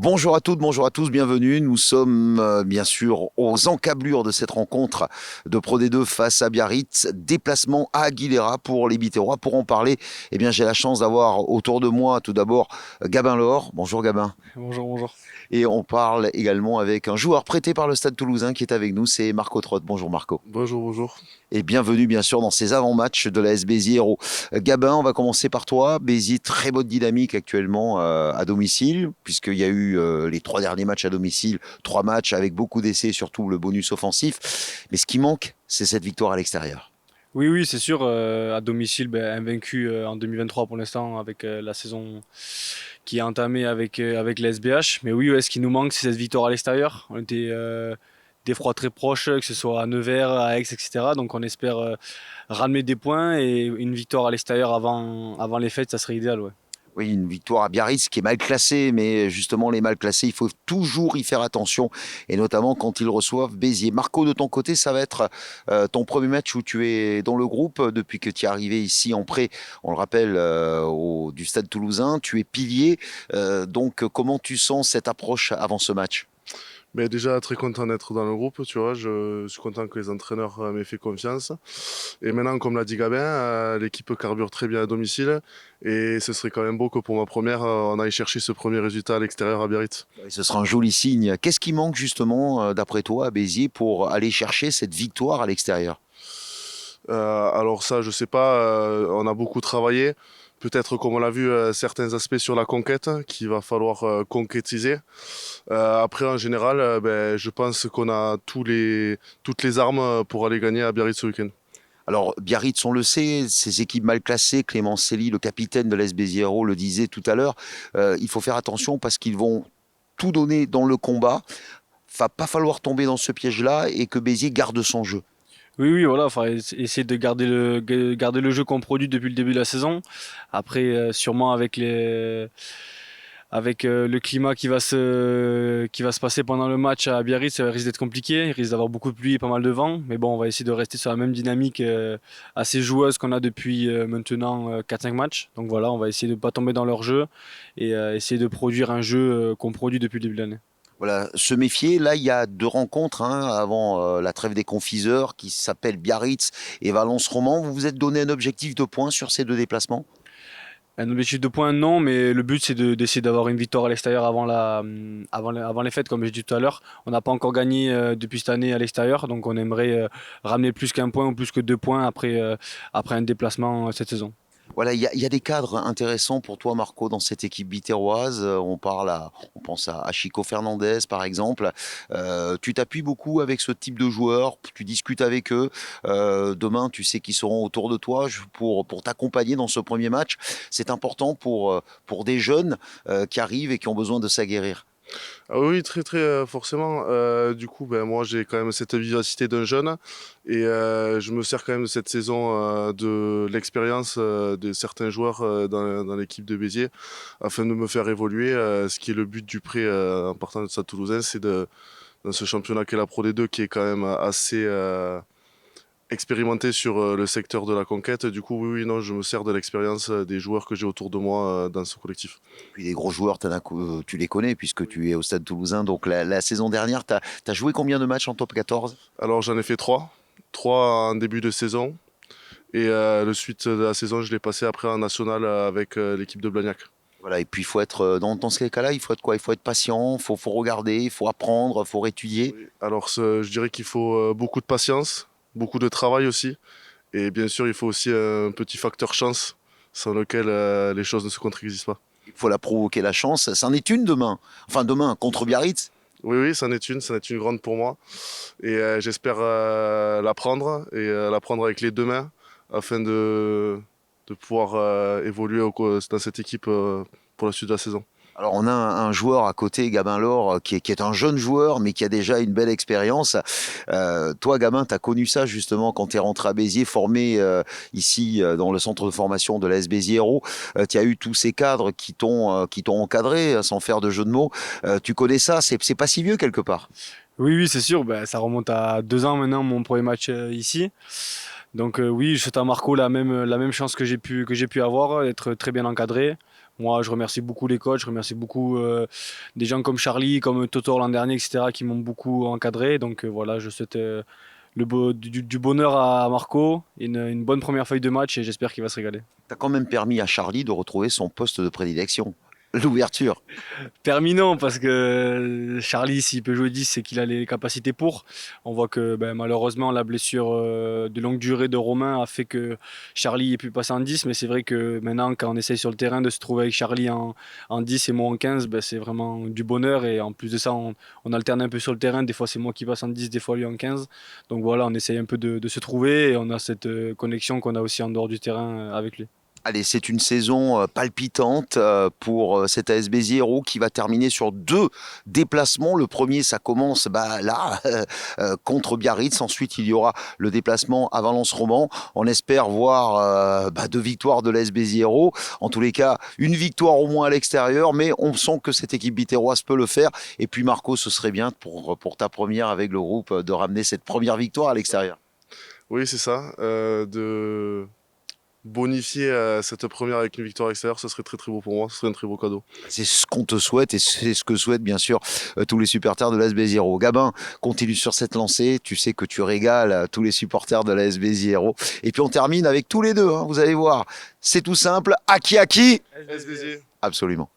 Bonjour à toutes, bonjour à tous, bienvenue. Nous sommes bien sûr aux encablures de cette rencontre de Pro D2 face à Biarritz. Déplacement à Aguilera pour les Biterrois. Pour en parler, j'ai la chance d'avoir autour de moi tout d'abord Gabin Laure. Bonjour Gabin. Bonjour, bonjour. Et on parle également avec un joueur prêté par le Stade Toulousain qui est avec nous, c'est Marco Trott. Bonjour Marco. Bonjour, bonjour. Et bienvenue bien sûr dans ces avant-matchs de la S Béziers Hérault. Gabin, on va commencer par toi. Béziers, très bonne dynamique actuellement à domicile, puisqu'il y a eu les 3 derniers matchs à domicile, 3 matchs avec beaucoup d'essais, surtout le bonus offensif. Mais ce qui manque, c'est cette victoire à l'extérieur. Oui, oui, c'est sûr, à domicile, invaincu en 2023 pour l'instant avec la saison qui est entamée avec la SBH. Mais oui, ouais, ce qui nous manque, c'est cette victoire à l'extérieur. On était des fois très proches, que ce soit à Nevers, à Aix, etc. Donc on espère ramener des points et une victoire à l'extérieur avant les fêtes, ça serait idéal, ouais. Oui, une victoire à Biarritz qui est mal classée, mais justement les mal classés, il faut toujours y faire attention, et notamment quand ils reçoivent Béziers. Marco, de ton côté, ça va être ton premier match où tu es dans le groupe depuis que tu es arrivé ici en prêt, on le rappelle, du Stade Toulousain. Tu es pilier, donc comment tu sens cette approche avant ce match? Mais déjà très content d'être dans le groupe, tu vois. Je suis content que les entraîneurs m'aient fait confiance. Et maintenant, comme l'a dit Gabin, l'équipe carbure très bien à domicile. Et ce serait quand même beau que pour ma première, on aille chercher ce premier résultat à l'extérieur à Biarritz. Et ce sera un joli signe. Qu'est-ce qui manque justement, d'après toi, à Béziers pour aller chercher cette victoire à l'extérieur? Alors ça, je sais pas, on a beaucoup travaillé. Peut-être, comme on l'a vu, certains aspects sur la conquête qu'il va falloir concrétiser. Après, en général, je pense qu'on a toutes les armes pour aller gagner à Biarritz ce week-end. Alors, Biarritz, on le sait, ces équipes mal classées, Clément Célie, le capitaine de l'AS Béziers Hérault, le disait tout à l'heure, il faut faire attention parce qu'ils vont tout donner dans le combat. Va pas falloir tomber dans ce piège-là et que Béziers garde son jeu. Oui, oui, voilà, enfin, essayer de garder le jeu qu'on produit depuis le début de la saison. Après, sûrement avec le climat qui va se passer pendant le match à Biarritz, ça risque d'être compliqué. Il risque d'avoir beaucoup de pluie et pas mal de vent. Mais bon, on va essayer de rester sur la même dynamique assez joueuse qu'on a depuis maintenant 4-5 matchs. Donc voilà, on va essayer de ne pas tomber dans leur jeu et essayer de produire un jeu qu'on produit depuis le début de l'année. Voilà, se méfier. Là, il y a 2 rencontres avant la trêve des confiseurs qui s'appellent Biarritz et Valence-Roman. Vous vous êtes donné un objectif de points sur ces 2 déplacements? Un objectif de points, non, mais le but c'est d'essayer d'avoir une victoire à l'extérieur avant les fêtes, comme j'ai dit tout à l'heure. On n'a pas encore gagné depuis cette année à l'extérieur, donc on aimerait ramener plus qu'un point ou plus que 2 points après un déplacement cette saison. Voilà, il y a des cadres intéressants pour toi, Marco, dans cette équipe biterroise. On pense à Chico Fernandez, par exemple. Tu t'appuies beaucoup avec ce type de joueurs, tu discutes avec eux. Demain, tu sais qu'ils seront autour de toi pour t'accompagner dans ce premier match. C'est important pour des jeunes qui arrivent et qui ont besoin de s'aguerrir. Ah oui, très très forcément. Du coup, moi j'ai quand même cette vivacité d'un jeune et je me sers quand même de cette saison de l'expérience de certains joueurs dans l'équipe de Béziers afin de me faire évoluer. Ce qui est le but du prêt en partant de Stade Toulousain, c'est dans ce championnat qu'est la Pro D2 qui est quand même assez expérimenté sur le secteur de la conquête. Du coup, oui, oui, non, je me sers de l'expérience des joueurs que j'ai autour de moi dans ce collectif. Puis les gros joueurs, tu les connais puisque tu es au Stade Toulousain. Donc la saison dernière, tu as joué combien de matchs en top 14? Alors j'en ai fait trois en début de saison. Et le suite de la saison, je l'ai passé après en national avec l'équipe de Blagnac. Voilà, et puis il faut être, dans ces cas-là, il faut être quoi? Il faut être patient, faut regarder, il faut apprendre, il faut étudier. Oui. Alors je dirais qu'il faut beaucoup de patience, beaucoup de travail aussi. Et bien sûr, il faut aussi un petit facteur chance sans lequel les choses ne se concrétisent pas. Il faut la provoquer la chance. C'en est une demain. Enfin, demain, contre Biarritz. Oui, oui, c'en est une grande pour moi. Et j'espère la prendre et la prendre avec les deux mains afin de pouvoir évoluer dans cette équipe pour la suite de la saison. Alors, on a un joueur à côté, Gabin Laure, qui est un jeune joueur, mais qui a déjà une belle expérience. Toi, Gabin, tu as connu ça justement quand tu es rentré à Béziers, formé ici dans le centre de formation de l'AS Béziers Hérault. Tu as eu tous ces cadres qui t'ont encadré, sans faire de jeu de mots. Tu connais ça, c'est pas si vieux quelque part. Oui, oui, c'est sûr, ça remonte à 2 ans maintenant, mon premier match ici. Donc oui, je souhaite à Marco la même chance que j'ai pu avoir, d'être très bien encadré. Moi, je remercie beaucoup les coachs, je remercie beaucoup des gens comme Charlie, comme Totor l'an dernier, etc., qui m'ont beaucoup encadré. Donc voilà, je souhaite du bonheur à Marco, une bonne première feuille de match et j'espère qu'il va se régaler. Tu as quand même permis à Charlie de retrouver son poste de prédilection, l'ouverture. Permis non, parce que Charlie, s'il peut jouer 10, c'est qu'il a les capacités pour. On voit que malheureusement, la blessure de longue durée de Romain a fait que Charlie ait pu passer en 10. Mais c'est vrai que maintenant, quand on essaye sur le terrain de se trouver avec Charlie en 10 et moi en 15, c'est vraiment du bonheur. Et en plus de ça, on alterne un peu sur le terrain. Des fois, c'est moi qui passe en 10, des fois lui en 15. Donc voilà, on essaye un peu de se trouver et on a cette connexion qu'on a aussi en dehors du terrain avec lui. Allez, c'est une saison palpitante pour cet AS Béziers-Hérault qui va terminer sur 2 déplacements. Le premier, ça commence là, contre Biarritz. Ensuite, il y aura le déplacement à Valence-Roman. On espère voir 2 victoires de l'AS Béziers-Hérault. En tous les cas, une victoire au moins à l'extérieur, mais on sent que cette équipe biterroise peut le faire. Et puis Marco, ce serait bien pour ta première avec le groupe de ramener cette première victoire à l'extérieur. Oui, c'est ça. De bonifier cette première avec une victoire extérieure, ce serait très très beau pour moi, ce serait un très beau cadeau. C'est ce qu'on te souhaite et c'est ce que souhaitent bien sûr tous les supporters de l'AS Béziers-Hérault. Gabin, continue sur cette lancée. Tu sais que tu régales tous les supporters de l'AS Béziers-Hérault. Et puis on termine avec tous les deux. Vous allez voir, c'est tout simple. À qui? AS Béziers. Absolument.